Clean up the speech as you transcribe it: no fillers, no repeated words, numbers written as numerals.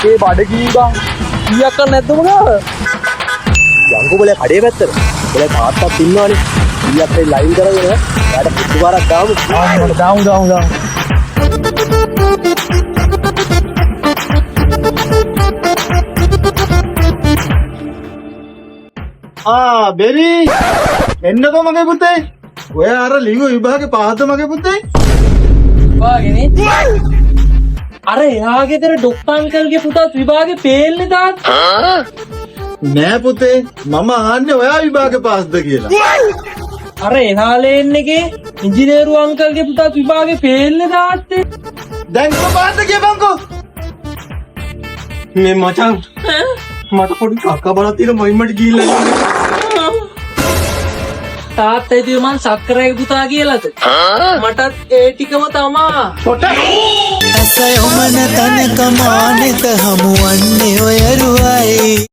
ඒ බඩගී බං ඊයක් කරන්න නැද්ද මොකද? යංකෝ බලේ කඩේ පැත්තට. බලේ තාත්තත් ඉන්නවනේ. ඊ අපේ ලයින් කරගෙන යාට පුදු බාරක් දාමු. දාමු. බෙරි එන්නකෝ මගේ පුතේ. ඔය අර ලිංග විභාගේ පාද මගේ පුතේ. වාගේනේ. අර එහා ගෙදර ඩොක්ටර් අංකල්ගේ පුතාත් විභාගේ ෆේල්නේ තාත්තා. නෑ පුතේ මම අහන්නේ ඔයා විභාගේ පාස්ද කියලා. අර එහා ලේන් එකේ ඉංජිනේරු අංකල්ගේ පුතාත් විභාගේ ෆේල්නේ තාත්තේ. දැන් කොහොමද කියපන්කෝ. මේ මචං මට පොඩි කක්ක බලක් තියෙන මොයිමට ගිහිල්ලා තාත්තා ඉතින් මං සක්කරගේ පුතා කියලාද? මටත් ඒ ටිකම තමා. ඇස යොමන තනක මානෙක හමුවන්නේ ඔය